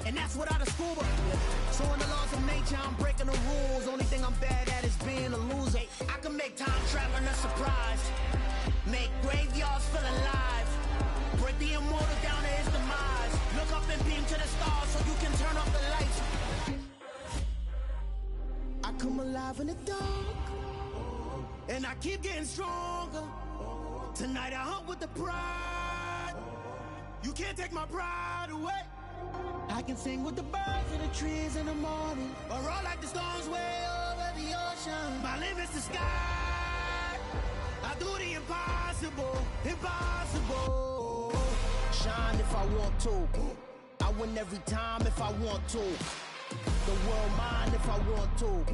And that's without a scuba. So in the laws of nature, I'm breaking the rules. Only thing I'm bad at is being a loser. I can make time traveling a surprise. Make graveyards feel alive. Break the immortal down to his demise. Look up and beam to the stars so you can turn off the lights. I come alive in the dark, and I keep getting stronger. Tonight I hunt with the pride. You can't take my pride away. I can sing with the birds in the trees in the morning, or roll like the storms way over the ocean. My limit's the sky. I do the impossible, impossible. Shine if I want to. I win every time if I want to. The world mine if I want to.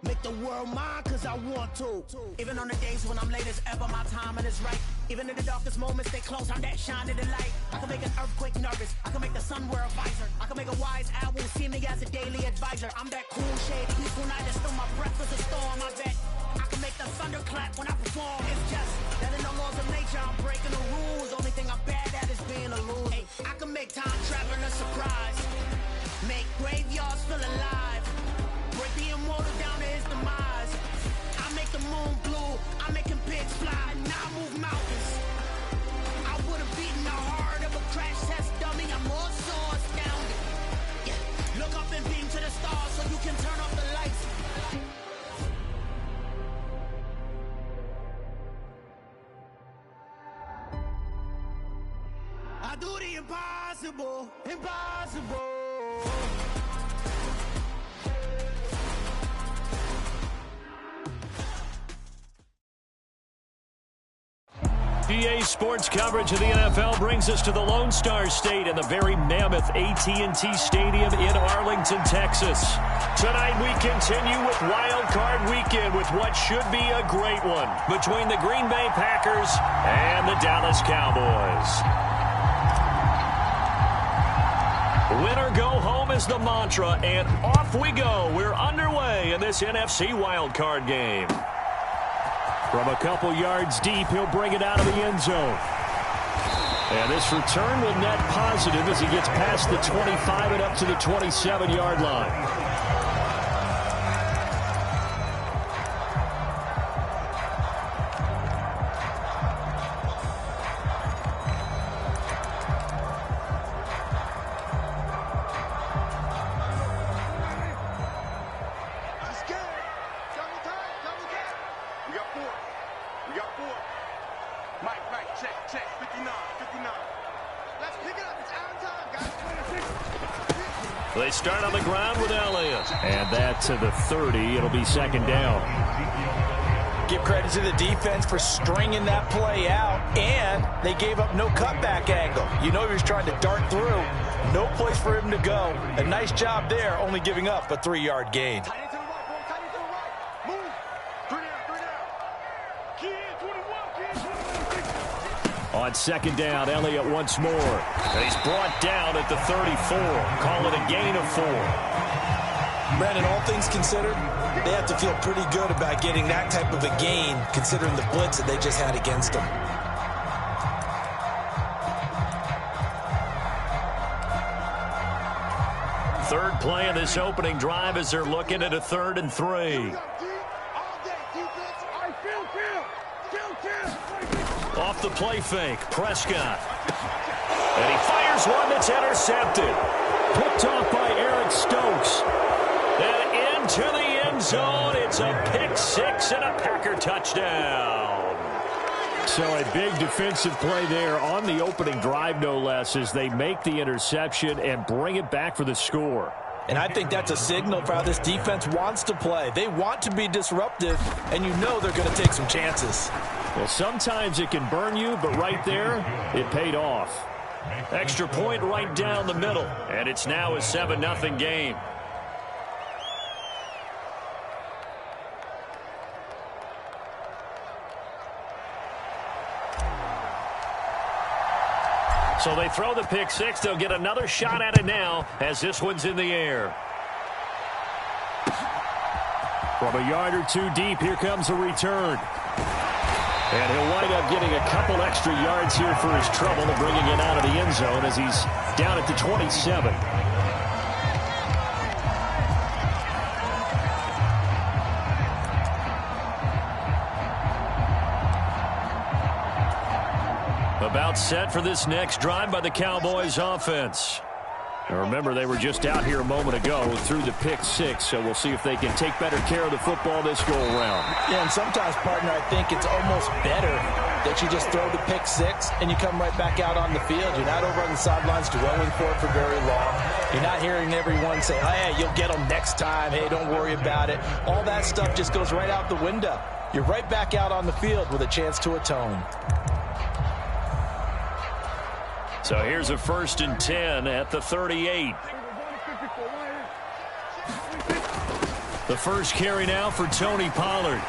Make the world mine cause I want to. Even on the days when I'm late as ever, my timing is right. Even in the darkest moments, stay close, I'm that shine in the light. I can make an earthquake nervous, I can make the sun wear a visor. I can make a wise owl see me as a daily advisor. I'm that cool shade, peaceful night that still my breath is a storm, I bet. I can make the thunder clap when I perform. It's just that in the laws of nature, I'm breaking the rules. Only thing I'm bad at is being a loser. Hey, I can make time traveling a surprise. Make graveyards feel alive. Break the immortal down to his demise. I make the moon blue, I'm making pigs fly. Now I move mountains. I would've beaten the heart of a crash test dummy. I'm more so astounded. Yeah. Look up and beam to the stars so you can turn off the lights. I do the impossible, impossible. EA Sports coverage of the NFL brings us to the Lone Star State and the very mammoth AT&T Stadium in Arlington, Texas. Tonight we continue with Wild Card Weekend with what should be a great one between the Green Bay Packers and the Dallas Cowboys. Win or go home is the mantra, and off we go. We're underway in this NFC Wild Card game. From a couple yards deep, he'll bring it out of the end zone. And this return will net positive as he gets past the 25 and up to the 27-yard line. They start on the ground with Elliott. And that to the 30. It'll be second down. Give credit to the defense for stringing that play out, and they gave up no cutback angle. You know he was trying to dart through. No place for him to go. A nice job there, only giving up a 3-yard gain. On second down, Elliott once more. And he's brought down at the 34. Call it a gain of 4. Brandon, all things considered, they have to feel pretty good about getting that type of a gain, considering the blitz that they just had against them. Third play of this opening drive as they're looking at a 3rd and 3. Off the play fake, Prescott. And he fires one that's intercepted. Picked off by Eric Stokes. And into the end zone. It's a pick 6 and a Packer touchdown. So a big defensive play there on the opening drive, no less, as they make the interception and bring it back for the score. And I think that's a signal for how this defense wants to play. They want to be disruptive, and you know they're going to take some chances. Well, sometimes it can burn you, but right there, it paid off. Extra point right down the middle, and it's now a 7-0 game. So they throw the pick 6. They'll get another shot at it now as this one's in the air. From a yard or two deep, here comes a return. And he'll wind up getting a couple extra yards here for his trouble and bringing it out of the end zone as he's down at the 27. About set for this next drive by the Cowboys offense. Now remember, they were just out here a moment ago through the pick six, so we'll see if they can take better care of the football this go-around. Yeah, and sometimes, partner, I think it's almost better that you just throw the pick six and you come right back out on the field. You're not over on the sidelines dwelling for it for very long. You're not hearing everyone say, hey, you'll get them next time. Hey, don't worry about it. All that stuff just goes right out the window. You're right back out on the field with a chance to atone. So here's a 1st and 10 at the 38. The first carry now for Tony Pollard.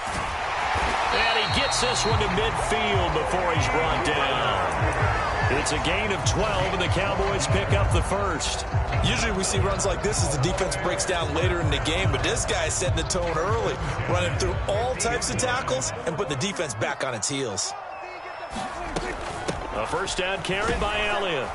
And he gets this one to midfield before he's brought down. It's a gain of 12, and the Cowboys pick up the first. Usually we see runs like this as the defense breaks down later in the game, but this guy is setting the tone early, running through all types of tackles and put the defense back on its heels. A first down carry by Elliott.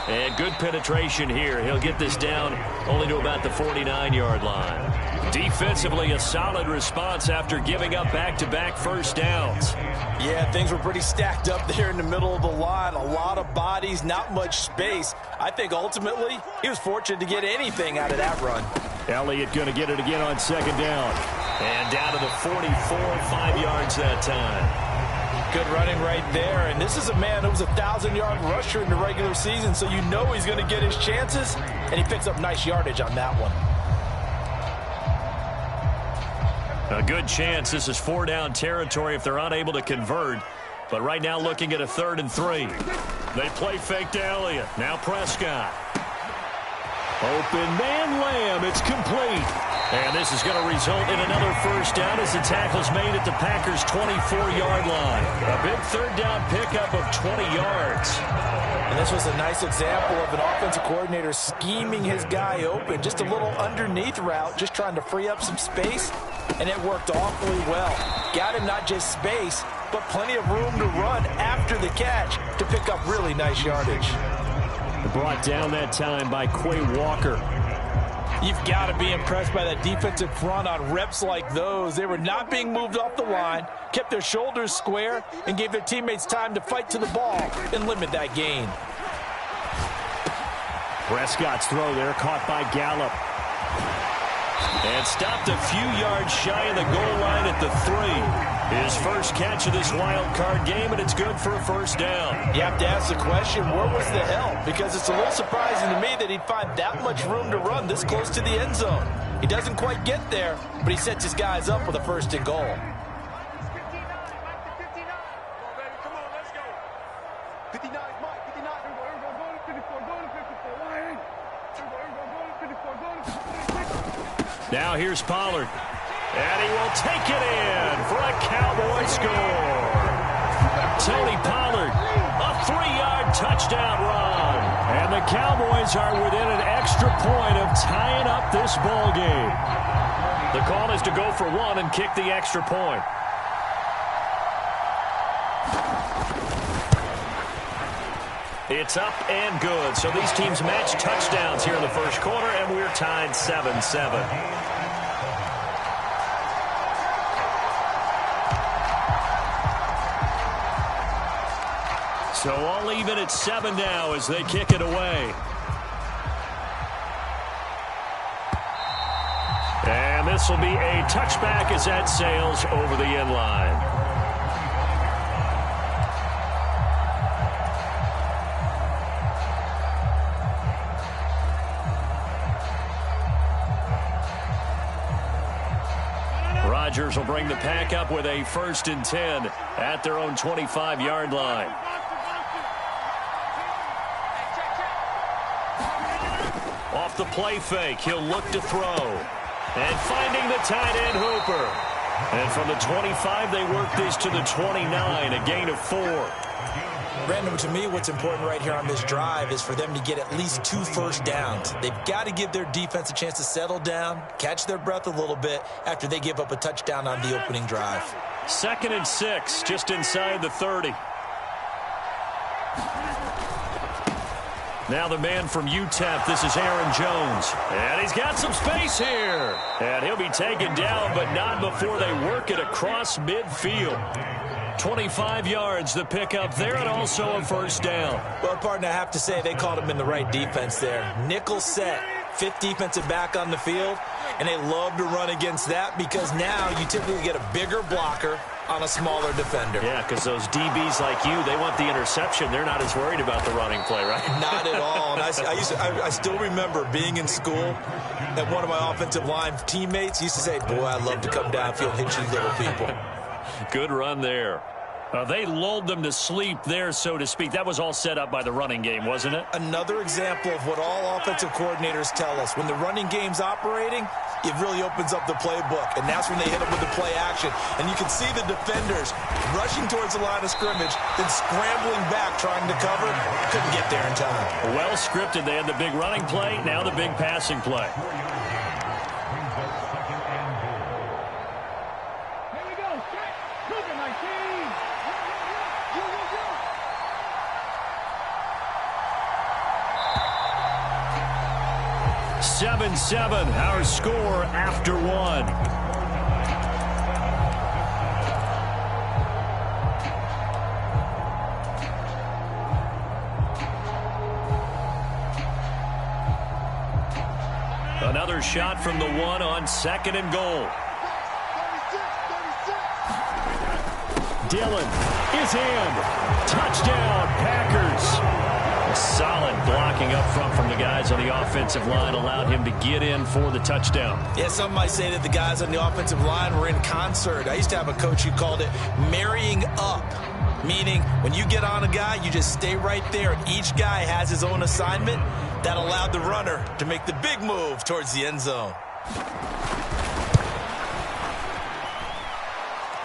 And good penetration here. He'll get this down only to about the 49-yard line. Defensively, a solid response after giving up back-to-back first downs. Yeah, things were pretty stacked up there in the middle of the line. A lot of bodies, not much space. I think ultimately he was fortunate to get anything out of that run. Elliott going to get it again on 2nd down. And down to the 44, 5 yards that time. Good running right there, and this is a man who was a 1,000-yard rusher in the regular season, so you know he's going to get his chances, and he picks up nice yardage on that one. A good chance this is 4-down territory if they're unable to convert, but right now looking at a 3rd and 3. They play fake to Elliott. Now Prescott. Open man Lamb. It's complete. And this is going to result in another first down as the tackle's made at the Packers' 24-yard line. A big 3rd down pickup of 20 yards. And this was a nice example of an offensive coordinator scheming his guy open. Just a little underneath route, just trying to free up some space, and it worked awfully well. Got him not just space, but plenty of room to run after the catch to pick up really nice yardage. Brought down that time by Quay Walker. You've got to be impressed by that defensive front on reps like those. They were not being moved off the line, kept their shoulders square, and gave their teammates time to fight to the ball and limit that gain. Prescott's throw there caught by Gallup. And stopped a few yards shy of the goal line at the 3. His first catch of this wild card game, and it's good for a first down. You have to ask the question, where was the help? Because it's a little surprising to me that he'd find that much room to run this close to the end zone. He doesn't quite get there, but he sets his guys up with a 1st and goal. Now here's Pollard. And he will take it in for a Cowboy score. Tony Pollard, a 3-yard touchdown run. And the Cowboys are within an extra point of tying up this ball game. The call is to go for 1 and kick the extra point. It's up and good. So these teams match touchdowns here in the first quarter, and we're tied 7-7. So all even at 7 now as they kick it away. And this will be a touchback as that sails over the end line. Rodgers will bring the pack up with a 1st and 10 at their own 25-yard line. Off the play fake, he'll look to throw. And finding the tight end Hooper. And from the 25, they work this to the 29, a gain of 4. Brandon, to me, what's important right here on this drive is for them to get at least 2 first downs. They've got to give their defense a chance to settle down, catch their breath a little bit after they give up a touchdown on the opening drive. 2nd and 6, just inside the 30. Now the man from UTEP, this is Aaron Jones. And he's got some space here. And he'll be taken down, but not before they work it across midfield. 25 yards the pickup there, and also a first down. Well, partner, I have to say they called him in the right defense there. Nickel set, fifth defensive back on the field, and they love to run against that because now you typically get a bigger blocker on a smaller defender. Yeah, because those DBs like you, they want the interception. They're not as worried about the running play, right? Not at all. And I still remember being in school, and one of my offensive line teammates used to say, boy, I'd love to come downfield and hit you little people. Good run there. They lulled them to sleep there, so to speak. That was all set up by the running game, wasn't it? Another example of what all offensive coordinators tell us. When the running game's operating, it really opens up the playbook, and that's when they hit them with the play action. And you can see the defenders rushing towards the line of scrimmage, then scrambling back, trying to cover. Couldn't get there in time. Well scripted. They had the big running play, now the big passing play. 7-7, our score after one. Another shot from the one on 2nd and goal. Dillon is in. Touchdown, Packers. Solid blocking up front from the guys on the offensive line allowed him to get in for the touchdown. Yeah, some might say that the guys on the offensive line were in concert. I used to have a coach who called it marrying up, meaning when you get on a guy, you just stay right there, and each guy has his own assignment. That allowed the runner to make the big move towards the end zone.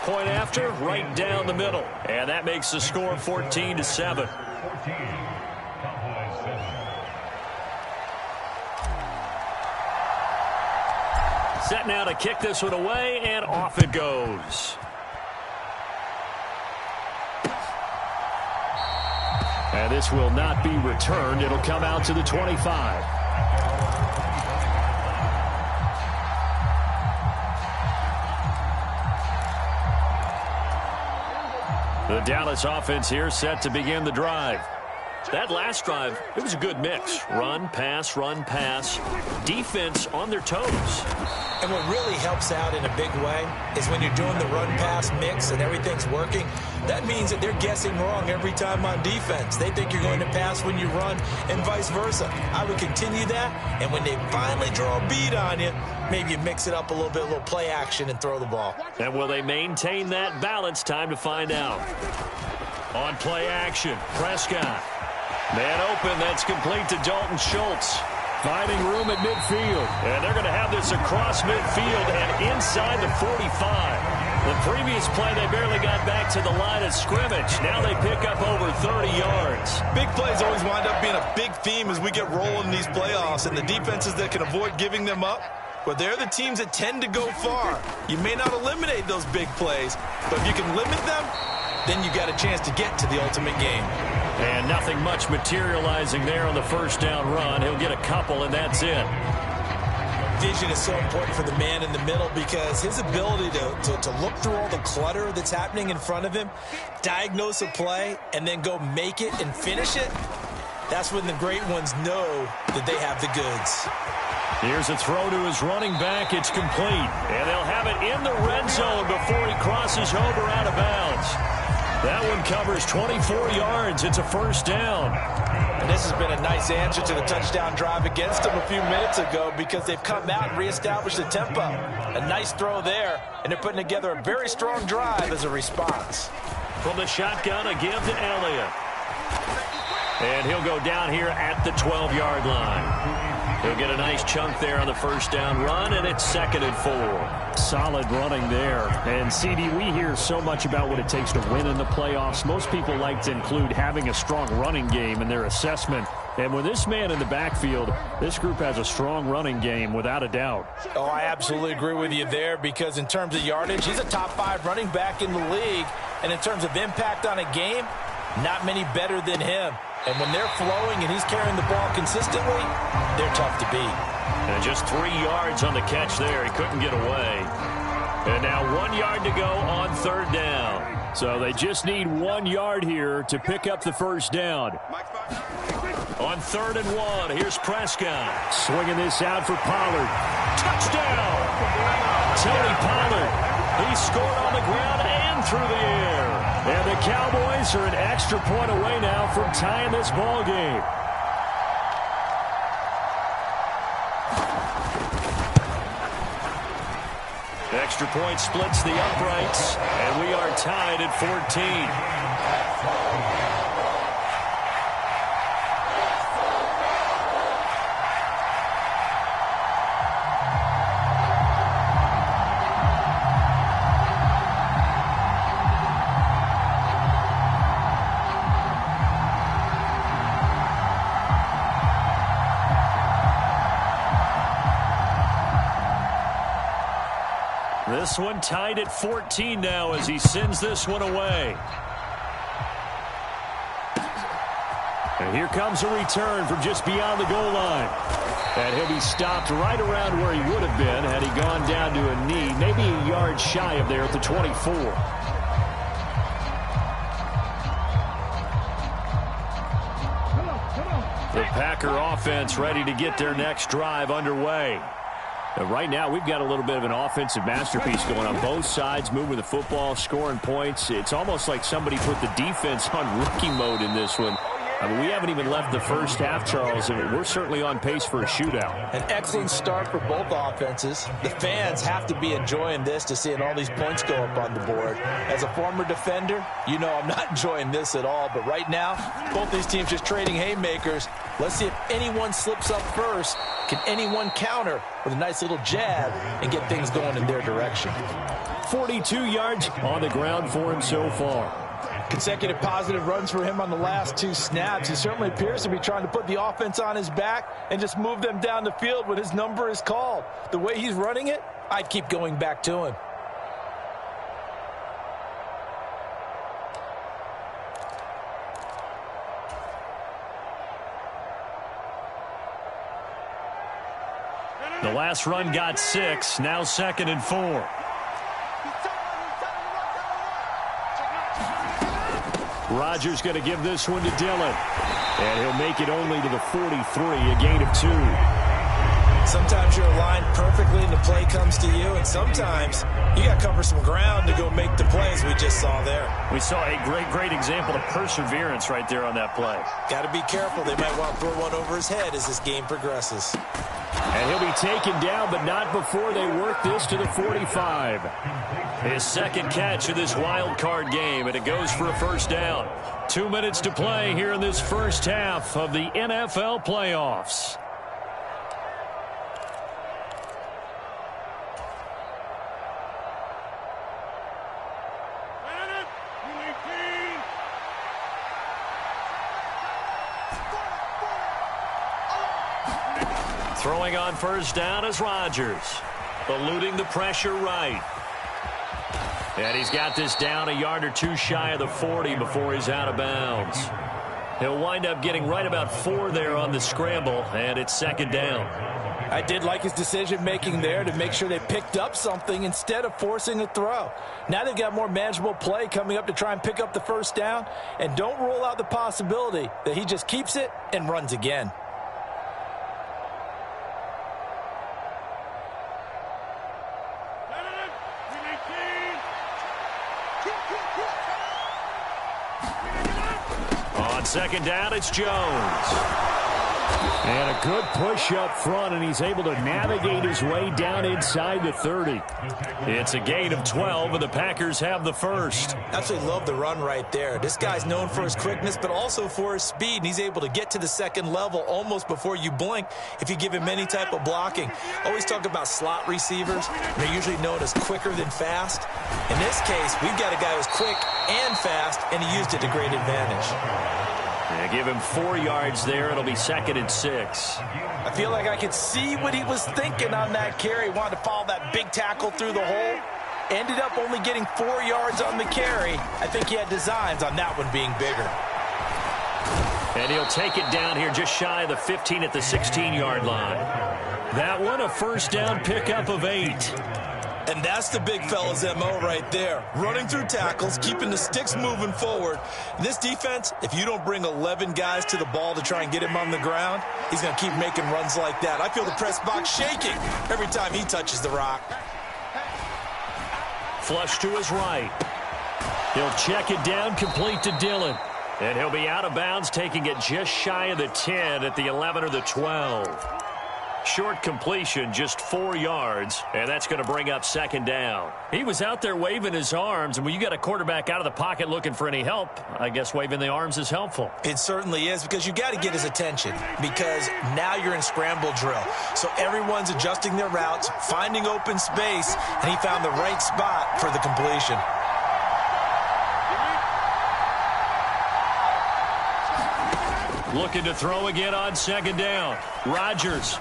Point after, right down the middle. And that makes the score 14-7. Set now to kick this one away, and off it goes. And this will not be returned. It'll come out to the 25. The Dallas offense here set to begin the drive. That last drive, it was a good mix. Run, pass, defense on their toes. And what really helps out in a big way is when you're doing the run-pass mix and everything's working, that means that they're guessing wrong every time on defense. They think you're going to pass when you run and vice versa. I would continue that, and when they finally draw a bead on you, maybe you mix it up a little bit, a little play action, and throw the ball. And will they maintain that balance? Time to find out. On play action, Prescott. Man open, that's complete to Dalton Schultz. Finding room at midfield. And they're going to have this across midfield and inside the 45. The previous play, they barely got back to the line of scrimmage. Now they pick up over 30 yards. Big plays always wind up being a big theme as we get rolling in these playoffs. And the defenses that can avoid giving them up, well, they're the teams that tend to go far. You may not eliminate those big plays, but if you can limit them, then you got a chance to get to the ultimate game. And nothing much materializing there on the first down run. He'll get a couple, and that's it. Vision is so important for the man in the middle because his ability to look through all the clutter that's happening in front of him, diagnose a play, and then go make it and finish it, that's when the great ones know that they have the goods. Here's a throw to his running back. It's complete. And they'll have it in the red zone before he crosses over out of bounds. That one covers 24 yards. It's a first down. And this has been a nice answer to the touchdown drive against them a few minutes ago because they've come out and reestablished the tempo. A nice throw there, and they're putting together a very strong drive as a response. From the shotgun, a give to Elliott. And he'll go down here at the 12-yard line. He'll get a nice chunk there on the first down run, and it's 2nd and 4. Solid running there. And, CD, we hear so much about what it takes to win in the playoffs. Most people like to include having a strong running game in their assessment. And with this man in the backfield, this group has a strong running game without a doubt. Oh, I absolutely agree with you there because in terms of yardage, he's a top 5 running back in the league. And in terms of impact on a game, not many better than him. And when they're flowing and he's carrying the ball consistently, they're tough to beat. And just 3 yards on the catch there. He couldn't get away. And now 1 yard to go on 3rd down. So they just need 1 yard here to pick up the first down. On 3rd and 1, here's Prescott. Swinging this out for Pollard. Touchdown! Tony Pollard. He scored on the ground and through the air. And the Cowboys are an extra point away now from tying this ball game. Extra point splits the uprights, and we are tied at 14. This one tied at 14 now as he sends this one away. And here comes a return from just beyond the goal line. And he'll be stopped right around where he would have been had he gone down to a knee, maybe a yard shy of there at the 24. The Packer offense ready to get their next drive underway. Right now, we've got a little bit of an offensive masterpiece going on both sides, moving the football, scoring points. It's almost like somebody put the defense on rookie mode in this one. I mean, we haven't even left the first half, Charles, and we're certainly on pace for a shootout. An excellent start for both offenses. The fans have to be enjoying this to seeing all these points go up on the board. As a former defender, you know I'm not enjoying this at all. But right now, both these teams just trading haymakers. Let's see if anyone slips up first. Can anyone counter with a nice little jab and get things going in their direction? 42 yards on the ground for him so far. Consecutive positive runs for him on the last 2 snaps. He certainly appears to be trying to put the offense on his back and just move them down the field when his number is called. The way he's running it, I'd keep going back to him. The last run got 6, now 2nd and 4. Rodgers going to give this one to Dillon. And he'll make it only to the 43, a gain of 2. Sometimes you're aligned perfectly and the play comes to you, and sometimes you got to cover some ground to go make the plays we just saw there. We saw a great example of perseverance right there on that play. Got to be careful. They might want to throw one over his head as this game progresses. And he'll be taken down, but not before they work this to the 45. His second catch of this wild card game, and it goes for a first down. 2 minutes to play here in this first half of the NFL playoffs. Throwing on first down is Rodgers. Eluding the pressure right. And he's got this down a yard or 2 shy of the 40 before he's out of bounds. He'll wind up getting right about 4 there on the scramble, and it's 2nd down. I did like his decision-making there to make sure they picked up something instead of forcing a throw. Now they've got more manageable play coming up to try and pick up the first down, and don't rule out the possibility that he just keeps it and runs again. On 2nd down, it's Jones. And a good push up front, and he's able to navigate his way down inside the 30. It's a gain of 12, and the Packers have the first. Absolutely love the run right there. This guy's known for his quickness, but also for his speed, and he's able to get to the second level almost before you blink if you give him any type of blocking. Always talk about slot receivers. They're usually known as quicker than fast. In this case, we've got a guy who's quick and fast, and he used it to great advantage. Yeah, give him 4 yards there. It'll be 2nd and 6. I feel like I could see what he was thinking on that carry. Wanted to follow that big tackle through the hole. Ended up only getting 4 yards on the carry. I think he had designs on that one being bigger. And he'll take it down here just shy of the 15 at the 16-yard line. That one, a first down pickup of 8. And that's the big fella's MO right there. Running through tackles, keeping the sticks moving forward. This defense, if you don't bring 11 guys to the ball to try and get him on the ground, he's going to keep making runs like that. I feel the press box shaking every time he touches the rock. Flush to his right. He'll check it down, complete to Dillon. And he'll be out of bounds, taking it just shy of the 10 at the 11 or the 12. Short completion, just 4 yards, and that's going to bring up second down. He was out there waving his arms, and when you got a quarterback out of the pocket looking for any help, I guess waving the arms is helpful. It certainly is, because you got to get his attention, because now you're in scramble drill. So everyone's adjusting their routes, finding open space, and he found the right spot for the completion. Looking to throw again on second down. Rodgers.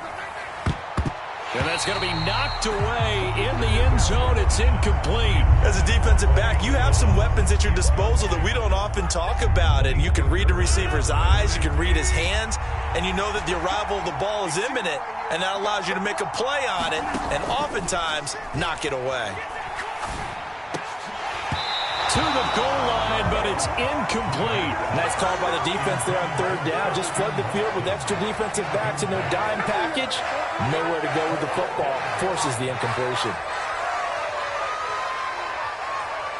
And that's going to be knocked away in the end zone. It's incomplete. As a defensive back, you have some weapons at your disposal that we don't often talk about. And you can read the receiver's eyes, you can read his hands, and you know that the arrival of the ball is imminent. And that allows you to make a play on it and oftentimes knock it away. To the goal line, but it's incomplete. Nice call by the defense there on third down. Just flood the field with extra defensive backs in their dime package. Nowhere to go with the football. Forces the incompletion.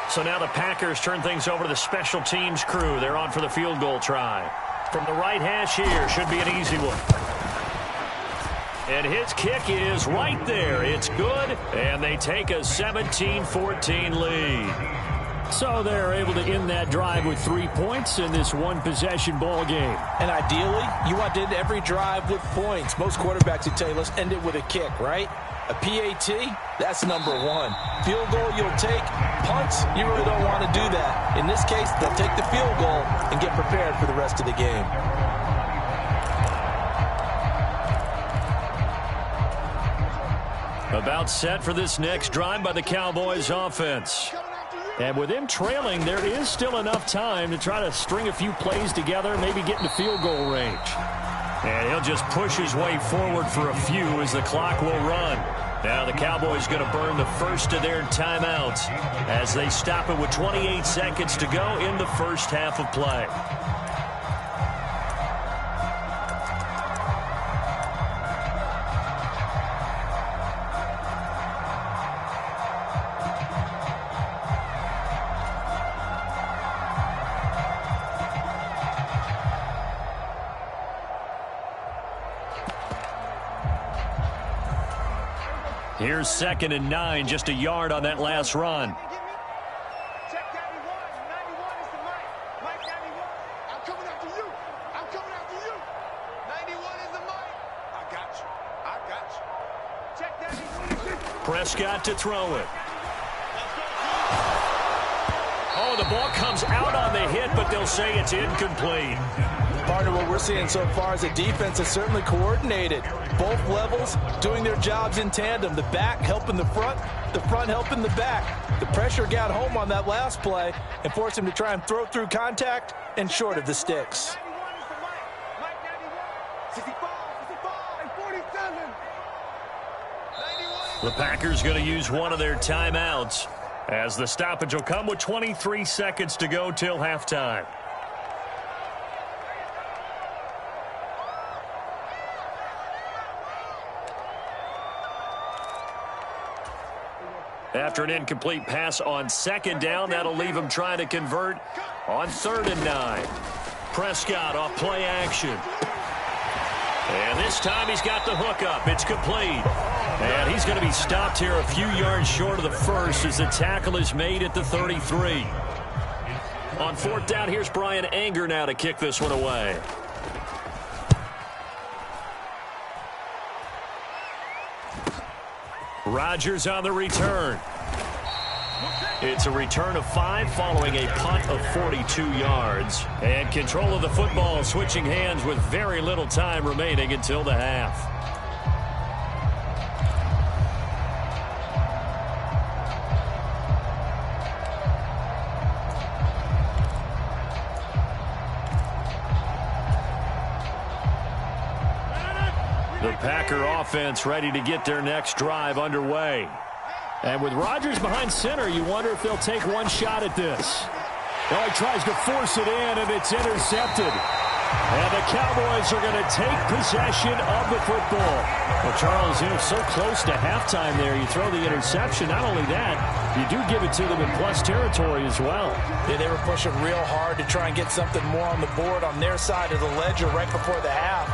So now the Packers turn things over to the special teams crew. They're on for the field goal try. From the right hash here, should be an easy one. And his kick is right there. It's good, and they take a 17-14 lead. So they're able to end that drive with 3 points in this one-possession ball game. And ideally, you want to end every drive with points. Most quarterbacks would tell you, let's end it with a kick, right? A PAT, that's number one. Field goal, you'll take. Punts, you really don't want to do that. In this case, they'll take the field goal and get prepared for the rest of the game. About set for this next drive by the Cowboys offense. And with them trailing, there is still enough time to try to string a few plays together, maybe get into field goal range. And he'll just push his way forward for a few as the clock will run. Now the Cowboys going to burn the first of their timeouts as they stop it with 28 seconds to go in the first half of play. Here's 2nd and 9, just a yard on that last run. Check 91. 91 is the mic. Mic 91. I'm coming after you. I'm coming after you. 91 is the mic. I got you. I got you. Check 91. Prescott to throw it. Oh, the ball comes out on the hit, but they'll say it's incomplete. Partner, what we're seeing so far is a defense that's certainly coordinated. Both levels doing their jobs in tandem. The back helping the front helping the back. The pressure got home on that last play and forced him to try and throw through contact and short of the sticks. 91 is the mic. Mic 91. 65, 65, 47. 91 The Packers going to use one of their timeouts as the stoppage will come with 23 seconds to go till halftime. After an incomplete pass on 2nd down, that'll leave him trying to convert on 3rd and 9. Prescott off play action. And this time he's got the hook up. It's complete. And he's going to be stopped here a few yards short of the first as the tackle is made at the 33. On 4th down, here's Brian Anger now to kick this one away. Rodgers on the return. It's a return of 5 following a punt of 42 yards. And control of the football switching hands with very little time remaining until the half. The Packer offense ready to get their next drive underway. And with Rodgers behind center, you wonder if they'll take one shot at this. Oh, he tries to force it in, and it's intercepted. And the Cowboys are going to take possession of the football. Well, Charles, so close to halftime there. You throw the interception. Not only that, you do give it to them in plus territory as well. Yeah, they were pushing real hard to try and get something more on the board on their side of the ledger right before the half.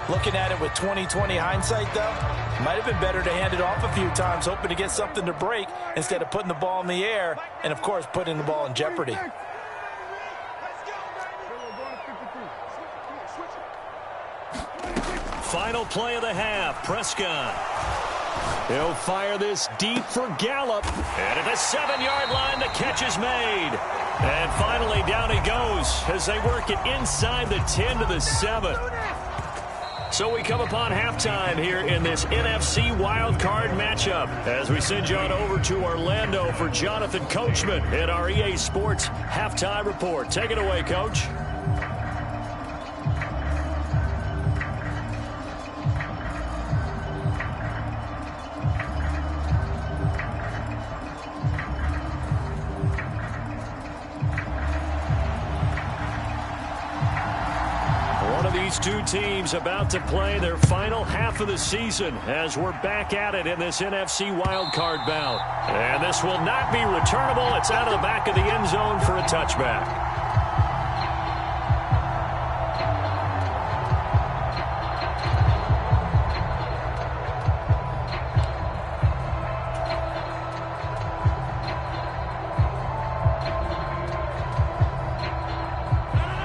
Looking at it with 20/20 hindsight, though, might have been better to hand it off a few times, hoping to get something to break instead of putting the ball in the air and, of course, putting the ball in jeopardy. Final play of the half, Prescott. He'll fire this deep for Gallup. And at the 7-yard line, the catch is made. And finally, down he goes as they work it inside the 10 to the 7. So we come upon halftime here in this NFC wildcard matchup as we send you on over to Orlando for Jonathan Coachman at our EA Sports Halftime Report. Take it away, Coach. These two teams about to play their final half of the season as we're back at it in this NFC wildcard bout. And this will not be returnable. It's out of the back of the end zone for a touchback.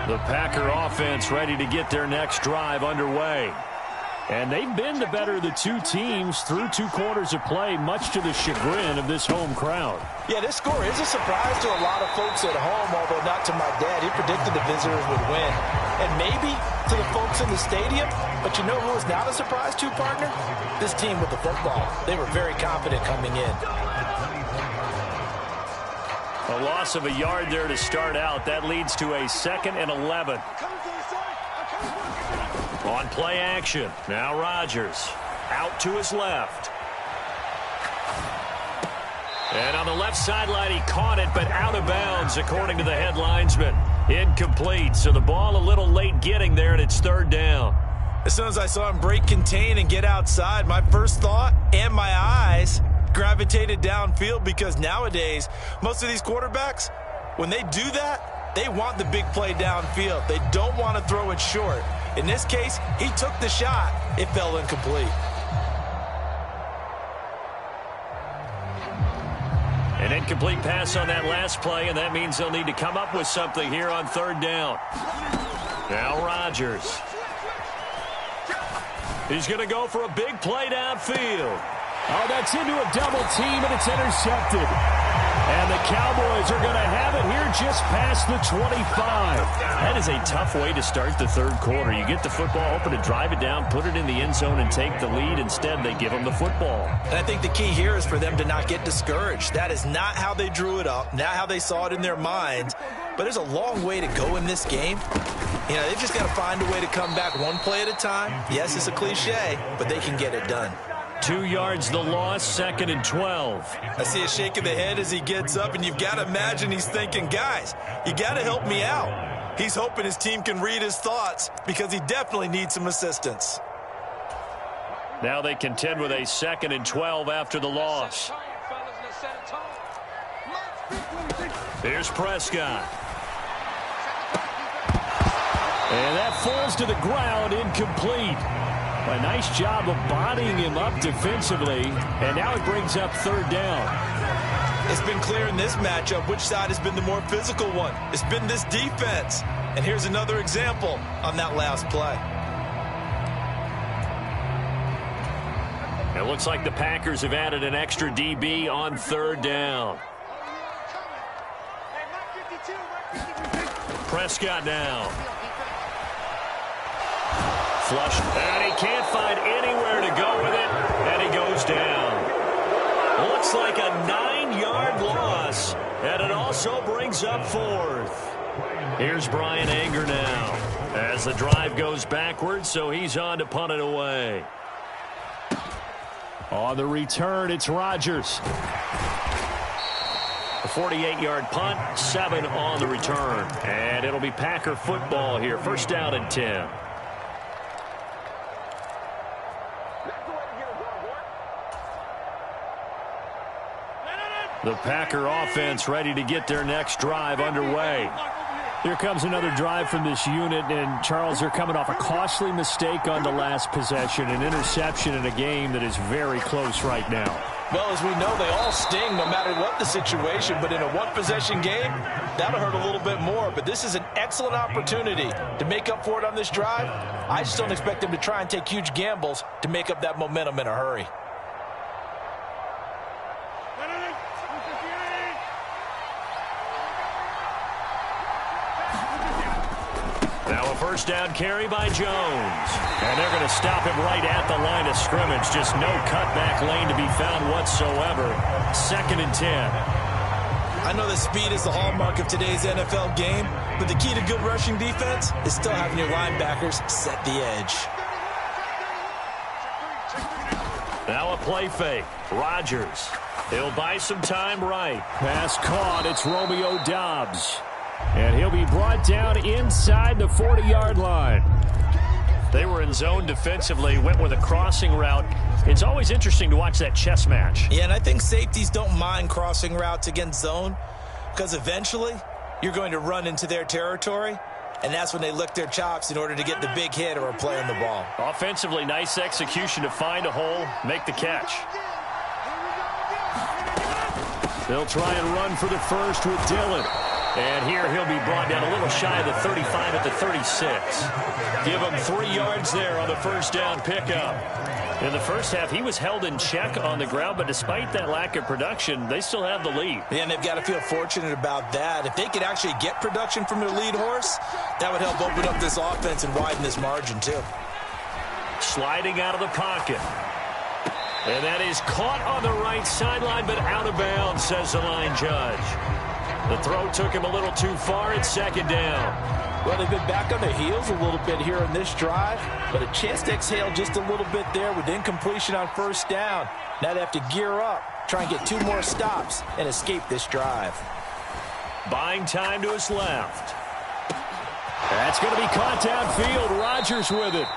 The Packer offense ready to get their next drive underway. And they've been the better of the two teams through 2 quarters of play, much to the chagrin of this home crowd. Yeah, this score is a surprise to a lot of folks at home, although not to my dad. He predicted the visitors would win. And maybe to the folks in the stadium, but you know who was not a surprise to, partner? This team with the football. They were very confident coming in. A loss of a yard there to start out. That leads to a 2nd and 11. On play action. Now Rodgers out to his left. And on the left sideline, he caught it, but out of bounds, according to the head linesman. Incomplete. So the ball a little late getting there, and it's 3rd down. As soon as I saw him break contain and get outside, my first thought and my eyes gravitated downfield, because nowadays most of these quarterbacks, when they do that, they want the big play downfield. They don't want to throw it short. In this case, he took the shot. It fell incomplete. An incomplete pass on that last play, and that means they'll need to come up with something here on 3rd down. Now Rodgers. He's going to go for a big play downfield. Oh, that's into a double team, and it's intercepted. And the Cowboys are going to have it here just past the 25. That is a tough way to start the 3rd quarter. You get the football, hoping to drive it down, put it in the end zone, and take the lead. Instead, they give them the football. And I think the key here is for them to not get discouraged. That is not how they drew it up, not how they saw it in their minds. But there's a long way to go in this game. You know, they've just got to find a way to come back one play at a time. Yes, it's a cliche, but they can get it done. 2 yards the loss, 2nd and 12. I see a shake of the head as he gets up, and you've got to imagine he's thinking, guys, you got to help me out. He's hoping his team can read his thoughts because he definitely needs some assistance. Now they contend with a 2nd and 12 after the loss. Here's Prescott. And that falls to the ground, incomplete. A nice job of bodying him up defensively, and now it brings up 3rd down. It's been clear in this matchup which side has been the more physical one. It's been this defense. And here's another example on that last play. It looks like the Packers have added an extra DB on 3rd down. Prescott now. Flush, and he can't find anywhere to go with it, and he goes down. Looks like a 9-yard loss, and it also brings up 4th. Here's Brian Anger now, as the drive goes backwards, so he's on to punt it away. On the return, it's Rodgers. A 48-yard punt, 7 on the return. And it'll be Packer football here. First down and 10. The Packer offense ready to get their next drive underway. Here comes another drive from this unit, and Charles, they're coming off a costly mistake on the last possession, an interception in a game that is very close right now. Well, as we know, they all sting no matter what the situation, but in a one-possession game, that'll hurt a little bit more. But this is an excellent opportunity to make up for it on this drive. I just don't expect them to try and take huge gambles to make up that momentum in a hurry. Now a first down carry by Jones. And they're going to stop him right at the line of scrimmage. Just no cutback lane to be found whatsoever. 2nd and 10. I know that speed is the hallmark of today's NFL game, but the key to good rushing defense is still having your linebackers set the edge. Now a play fake. Rodgers. He'll buy some time right. Pass caught. It's Romeo Doubs. And he'll be brought down inside the 40-yard line. They were in zone defensively, went with a crossing route. It's always interesting to watch that chess match. Yeah, and I think safeties don't mind crossing routes against zone because eventually you're going to run into their territory, and that's when they lick their chops in order to get the big hit or a play on the ball. Offensively, nice execution to find a hole, make the catch. They'll try and run for the first with Dillon. And here he'll be brought down a little shy of the 35 at the 36. Give him 3 yards there on the first down pickup. In the first half, he was held in check on the ground, but despite that lack of production, they still have the lead. Yeah, and they've got to feel fortunate about that. If they could actually get production from their lead horse, that would help open up this offense and widen this margin too. Sliding out of the pocket. And that is caught on the right sideline, but out of bounds, says the line judge. The throw took him a little too far. It's 2nd down. Well, they've been back on their heels a little bit here in this drive, but a chance to exhale just a little bit there with incompletion on first down. Now they have to gear up, try and get 2 more stops, and escape this drive. Buying time to his left. That's going to be caught downfield. Rodgers with it.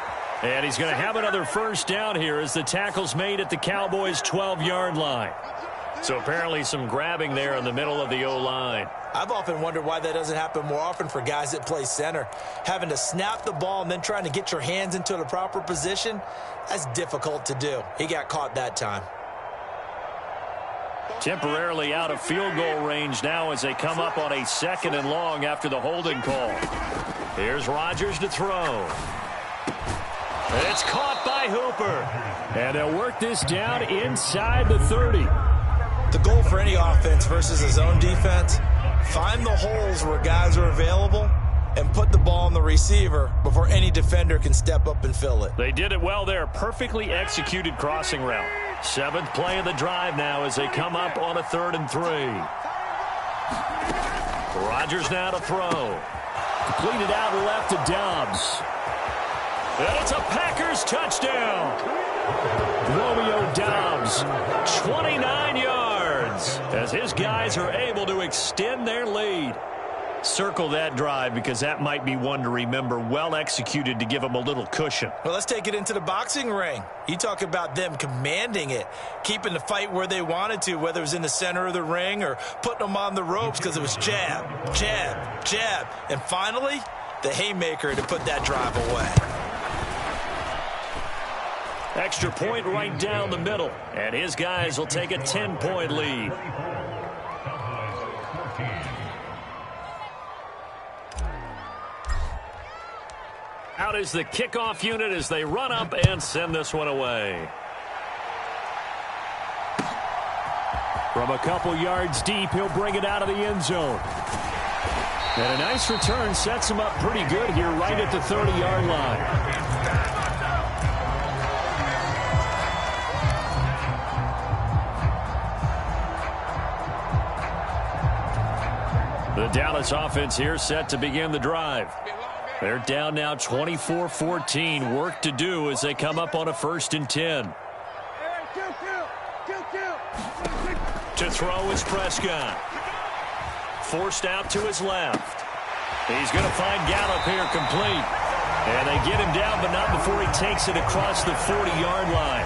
And he's going to have another first down here as the tackle's made at the Cowboys' 12-yard line. So apparently some grabbing there in the middle of the O-line. I've often wondered why that doesn't happen more often for guys that play center. Having to snap the ball and then trying to get your hands into the proper position, that's difficult to do. He got caught that time. Temporarily out of field goal range now as they come up on a 2nd and long after the holding call. Here's Rodgers to throw. It's caught by Hooper. And they'll work this down inside the 30. The goal for any offense versus a zone defense, find the holes where guys are available and put the ball on the receiver before any defender can step up and fill it. They did it well there. Perfectly executed crossing route. 7th play of the drive now as they come up on a 3rd and 3. Rodgers now to throw. Completed out left to Doubs. And it's a Packers touchdown. Romeo Doubs, 29 yards, as his guys are able to extend their lead. Circle that drive because that might be one to remember. Well executed to give them a little cushion. Well, let's take it into the boxing ring. You talk about them commanding it, keeping the fight where they wanted to, whether it was in the center of the ring or putting them on the ropes because it was jab, jab, jab. And finally, the haymaker to put that drive away. Extra point right down the middle, and his guys will take a 10-point lead. Out is the kickoff unit as they run up and send this one away. From a couple yards deep, he'll bring it out of the end zone. And a nice return sets him up pretty good here right at the 30-yard line. The Dallas offense here set to begin the drive. They're down now 24-14. Work to do as they come up on a 1st and 10. To throw is Prescott. Forced out to his left. He's going to find Gallup here complete. And they get him down, but not before he takes it across the 40-yard line.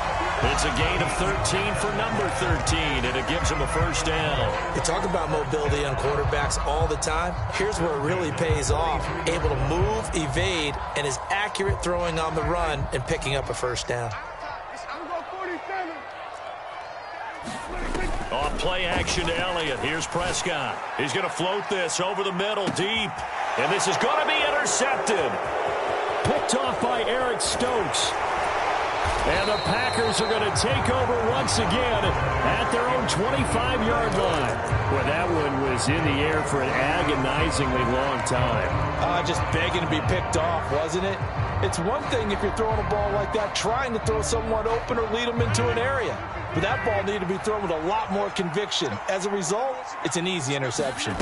It's a gain of 13 for number 13, and it gives him a first down. You talk about mobility on quarterbacks all the time. Here's where it really pays off. Able to move, evade, and is accurate throwing on the run and picking up a first down. Off play action to Elliott. Here's Prescott. He's going to float this over the middle deep. And this is going to be intercepted. Picked off by Eric Stokes. And the Packers are going to take over once again at their own 25-yard line. Well, that one was in the air for an agonizingly long time. Just begging to be picked off, wasn't it? It's one thing if you're throwing a ball like that, trying to throw someone open or lead them into an area. But that ball needed to be thrown with a lot more conviction. As a result, it's an easy interception.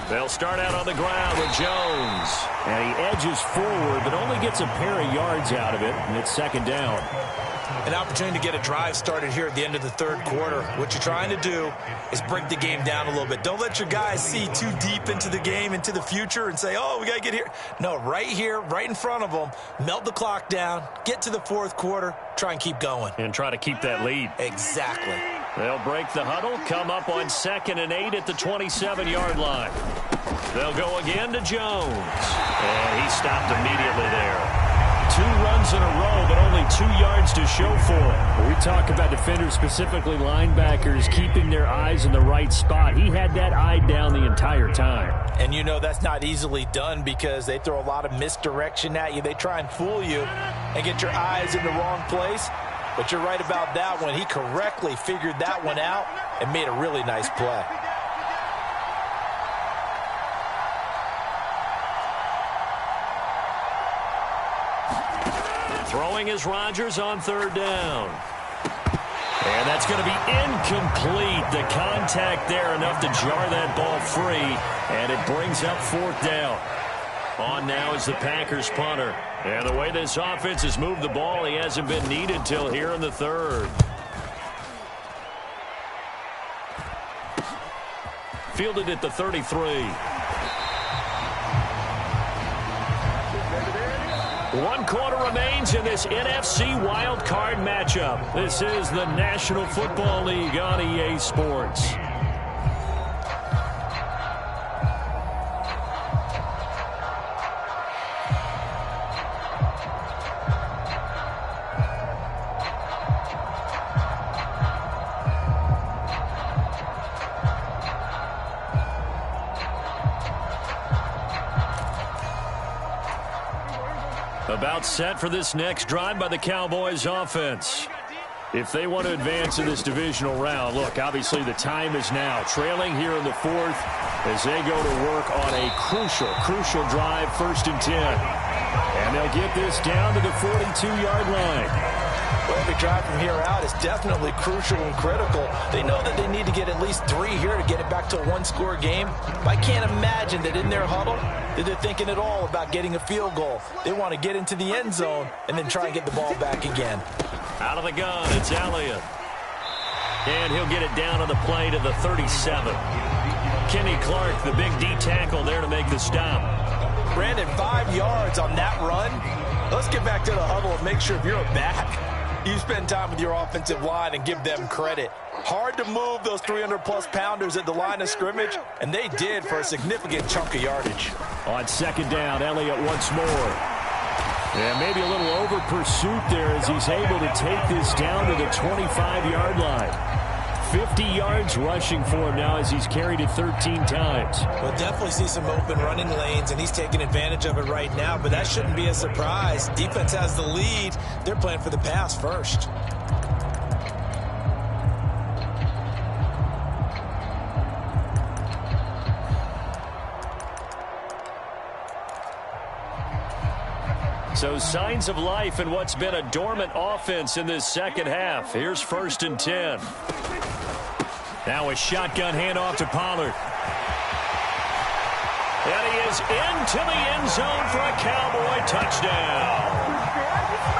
They'll start out on the ground with Jones. And he edges forward, but only gets a pair of yards out of it, and it's second down. An opportunity to get a drive started here at the end of the third quarter. What you're trying to do is break the game down a little bit. Don't let your guys see too deep into the game, into the future, and say, oh, we got to get here. No, right here, right in front of them, melt the clock down, get to the fourth quarter, try and keep going. And try to keep that lead. Exactly. They'll break the huddle, come up on 2nd and 8 at the 27-yard line. They'll go again to Jones. And he stopped immediately there. 2 runs in a row, but only 2 yards to show for it. We talk about defenders, specifically linebackers, keeping their eyes in the right spot. He had that eye down the entire time. And you know that's not easily done because they throw a lot of misdirection at you. They try and fool you and get your eyes in the wrong place. But you're right about that one. He correctly figured that one out and made a really nice play. Throwing is Rodgers on 3rd down. And that's going to be incomplete. The contact there enough to jar that ball free. And it brings up 4th down. On now is the Packers punter. And the way this offense has moved the ball, he hasn't been needed till here in the 3rd. Fielded at the 33. 1 quarter remains in this NFC wild card matchup. This is the National Football League on EA Sports. About set for this next drive by the Cowboys offense. If they want to advance in this divisional round, look, obviously the time is now. Trailing here in the 4th as they go to work on a crucial drive, 1st and 10. And they'll get this down to the 42-yard line. Well, every drive from here out is definitely crucial and critical. They know that they need to get at least 3 here to get it back to a 1-score game. But I can't imagine that in their huddle that they're thinking at all about getting a field goal. They want to get into the end zone and then try and get the ball back again. Out of the gun, it's Elliott. And he'll get it down on the play to the 37. Kenny Clark, the big D tackle there to make the stop. Brandon, 5 yards on that run. Let's get back to the huddle and make sure if you're a back, you spend time with your offensive line and give them credit. Hard to move those 300-plus pounders at the line of scrimmage, and they did for a significant chunk of yardage. On 2nd down, Elliott once more. And maybe a little over pursuit there as he's able to take this down to the 25-yard line. 50 yards rushing for him now as he's carried it 13 times. We'll definitely see some open running lanes, and he's taking advantage of it right now, but that shouldn't be a surprise. Defense has the lead. They're playing for the pass first. So signs of life in what's been a dormant offense in this second half. Here's 1st and 10. Now a shotgun handoff to Pollard. And he is into the end zone for a Cowboy touchdown.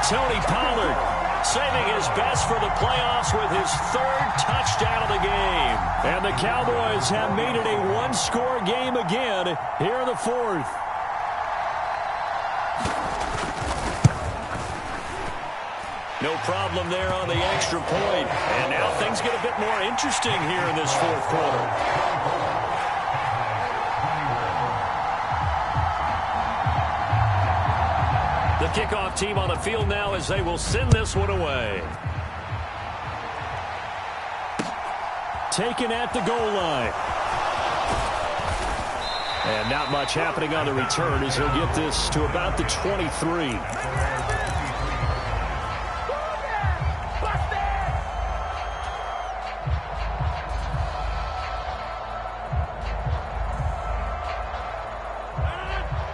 Tony Pollard saving his best for the playoffs with his third touchdown of the game. And the Cowboys have made it a one-score game again here in the fourth. No problem there on the extra point. And now things get a bit more interesting here in this fourth quarter. The kickoff team on the field now as they will send this one away. Taken at the goal line. And not much happening on the return as he'll get this to about the 23.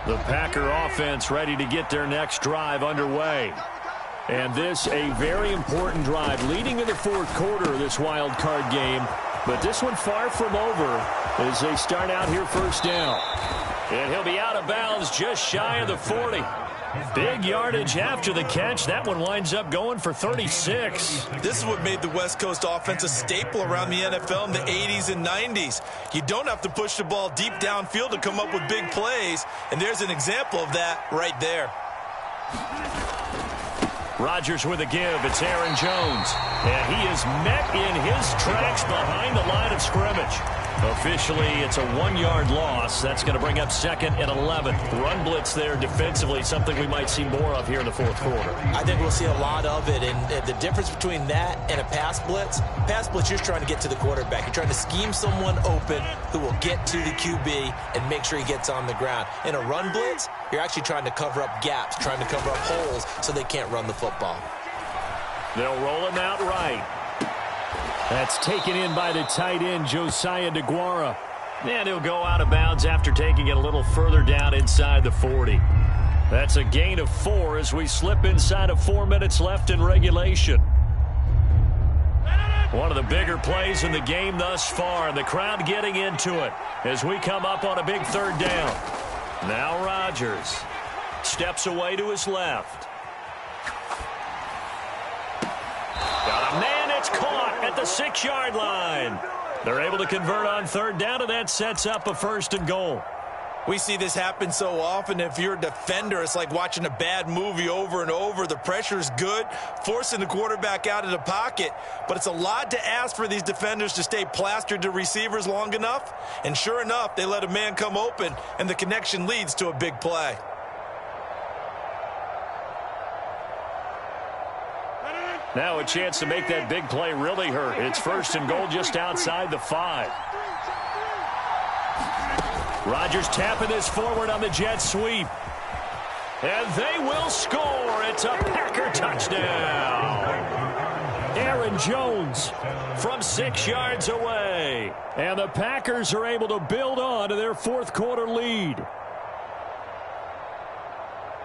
The Packer offense ready to get their next drive underway. And this a very important drive leading in the fourth quarter of this wild card game. But this one far from over as they start out here first down. And he'll be out of bounds just shy of the 40. Big yardage after the catch. That one winds up going for 36. This is what made the West Coast offense a staple around the NFL in the 80s and 90s. You don't have to push the ball deep downfield to come up with big plays, and there's an example of that right there. Rodgers with a give. It's Aaron Jones. And he is met in his tracks behind the line of scrimmage. Officially, it's a 1-yard loss. That's going to bring up second and 11. Run blitz there defensively, something we might see more of here in the fourth quarter. I think we'll see a lot of it, and the difference between that and a pass blitz, you're trying to get to the quarterback. You're trying to scheme someone open who will get to the QB and make sure he gets on the ground. In a run blitz, you're actually trying to cover up gaps, trying to cover up holes so they can't run the football. They'll roll him out right. That's taken in by the tight end, Josiah DeGuara. And he'll go out of bounds after taking it a little further down inside the 40. That's a gain of 4 as we slip inside of 4 minutes left in regulation. One of the bigger plays in the game thus far, and the crowd getting into it as we come up on a big third down. Now Rodgers steps away to his left. Got a man, it's caught at the 6-yard line. They're able to convert on third down, and that sets up a first and goal. We see this happen so often. If you're a defender, it's like watching a bad movie over and over. The pressure's good, forcing the quarterback out of the pocket. But it's a lot to ask for these defenders to stay plastered to receivers long enough. And sure enough, they let a man come open, and the connection leads to a big play. Now a chance to make that big play really hurt. It's first and goal just outside the 5. Rodgers tapping this forward on the jet sweep. And they will score. It's a Packer touchdown. Aaron Jones from 6 yards away. And the Packers are able to build on to their fourth quarter lead.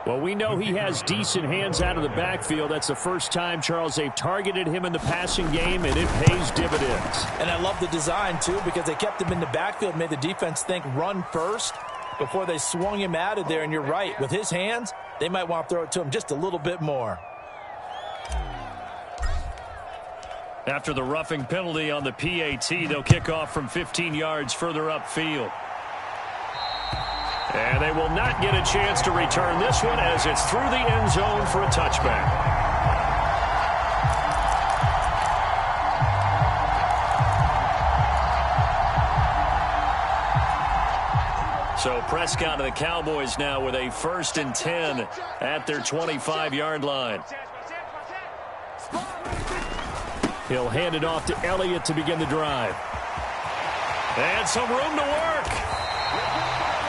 Well, we know he has decent hands out of the backfield. That's the first time, Charles, they've targeted him in the passing game, and it pays dividends. And I love the design, too, because they kept him in the backfield, made the defense think run first before they swung him out of there. And you're right, with his hands, they might want to throw it to him just a little bit more. After the roughing penalty on the PAT, they'll kick off from 15 yards further upfield. And they will not get a chance to return this one as it's through the end zone for a touchback. So Prescott and the Cowboys now with a 1st and 10 at their 25-yard line. He'll hand it off to Elliott to begin the drive. And some room to work.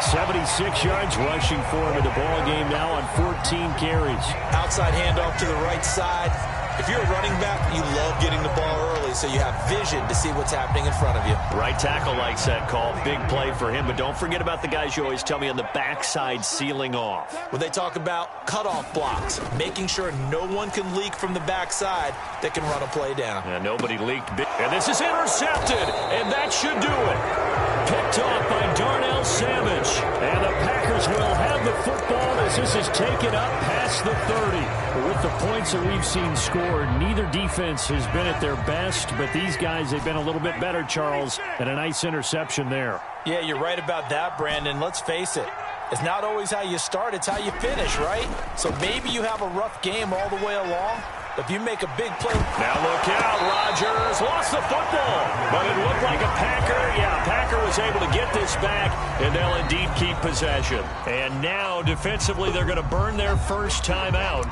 76 yards rushing for him in the ball game now on 14 carries. Outside handoff to the right side. If you're a running back, you love getting the ball early so you have vision to see what's happening in front of you. Right tackle likes that call. Big play for him. But don't forget about the guys you always tell me on the backside sealing off. When they talk about cutoff blocks, making sure no one can leak from the backside that can run a play down. And nobody leaked big. And this is intercepted. And that should do it. Picked off by Darnell Savage. And the Packers will have the football as this is taken up past the 30. With the points that we've seen scored, neither defense has been at their best, but these guys have been a little bit better, Charles, and a nice interception there. Yeah, you're right about that, Brandon. Let's face it. It's not always how you start, it's how you finish, right? So maybe you have a rough game all the way along, but if you make a big play. Now look out, Rodgers lost the football, but it looked like a Packer. Yeah, Packer was able to get this back, and they'll indeed keep possession. And now, defensively, they're going to burn their first time out.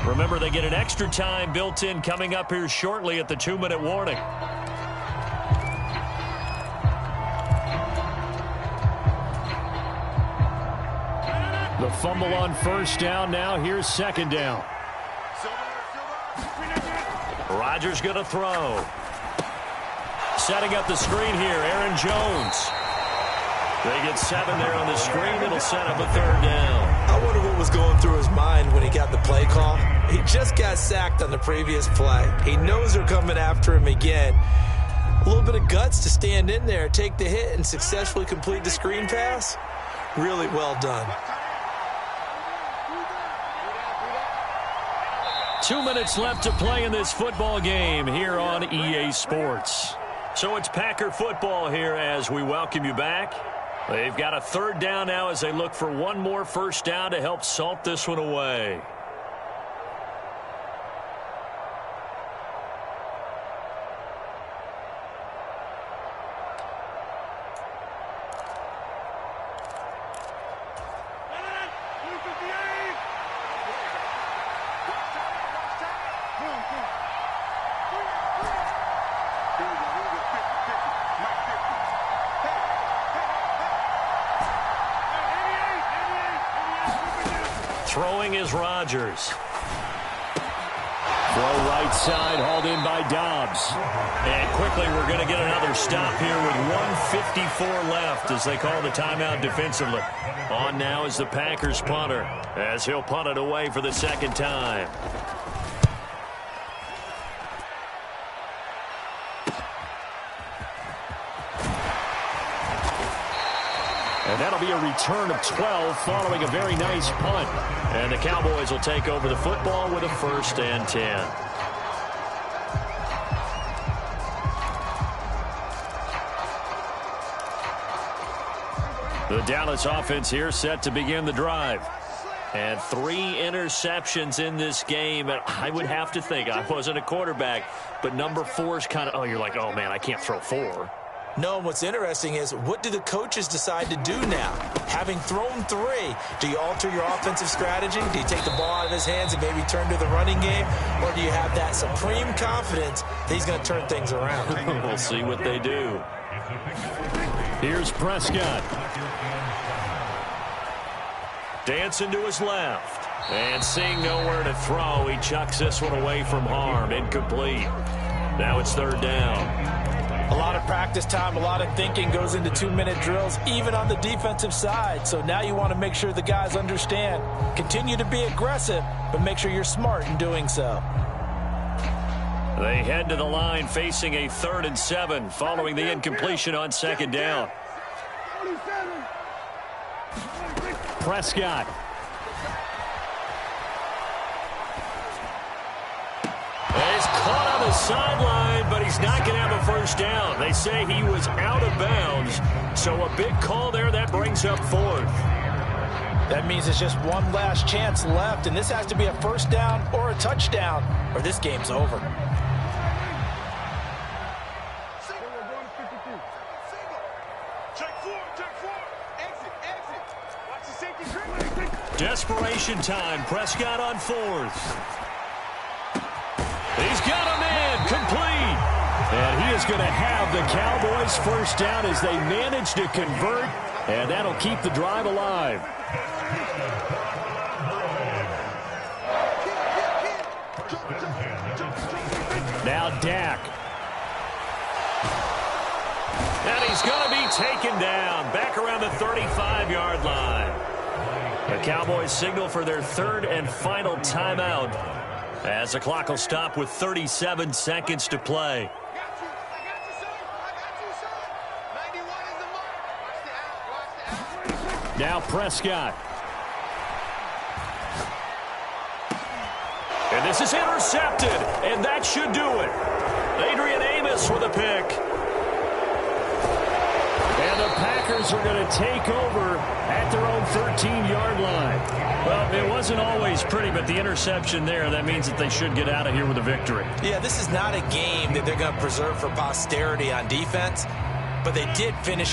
Remember, they get an extra time built in coming up here shortly at the 2-minute warning. The fumble on first down now. Here's second down. Rodgers going to throw. Setting up the screen here, Aaron Jones. They get 7 there on the screen. It'll set up a third down. I wonder what was going through his mind when he got the play call. He just got sacked on the previous play. He knows they're coming after him again. A little bit of guts to stand in there, take the hit, and successfully complete the screen pass. Really well done. 2 minutes left to play in this football game here on EA Sports. So it's Packer football here as we welcome you back. They've got a third down now as they look for one more first down to help salt this one away. Throwing is Rodgers. Throw right side, hauled in by Dobbs. And quickly we're going to get another stop here with 1:54 left as they call the timeout defensively. On now is the Packers punter as he'll punt it away for the second time. And that'll be a return of 12 following a very nice punt. And the Cowboys will take over the football with a 1st and 10. The Dallas offense here set to begin the drive. And 3 interceptions in this game. And I would have to think, I wasn't a quarterback, but number 4 is kind of, oh, you're like, oh, man, I can't throw 4. No, what's interesting is what do the coaches decide to do now? Having thrown 3, do you alter your offensive strategy? Do you take the ball out of his hands and maybe turn to the running game? Or do you have that supreme confidence that he's going to turn things around? We'll see what they do. Here's Prescott. Dancing to his left. And seeing nowhere to throw, he chucks this one away from harm. Incomplete. Now it's 3rd down. A lot of practice time, a lot of thinking goes into 2-minute drills, even on the defensive side. So now you want to make sure the guys understand. Continue to be aggressive, but make sure you're smart in doing so. They head to the line facing a 3rd and 7 following the incompletion on 2nd down. Prescott. He's caught on the sideline, but he's not going to have a 1st down. They say he was out of bounds, so a big call there that brings up 4th. That means it's just one last chance left, and this has to be a 1st down or a touchdown, or this game's over. Desperation time. Prescott on 4th. He's got a man complete. And he is going to have the Cowboys 1st down as they manage to convert, and that'll keep the drive alive. Now Dak. And he's going to be taken down back around the 35-yard line. The Cowboys signal for their 3rd and final timeout as the clock will stop with 37 seconds to play. Now Prescott. And this is intercepted, and that should do it. Adrian Amos with a pick. And the Packers are going to take over at their own 13-yard line. Well, it wasn't always pretty, but the interception there, that means that they should get out of here with a victory. Yeah, this is not a game that they're going to preserve for posterity on defense, but they did finish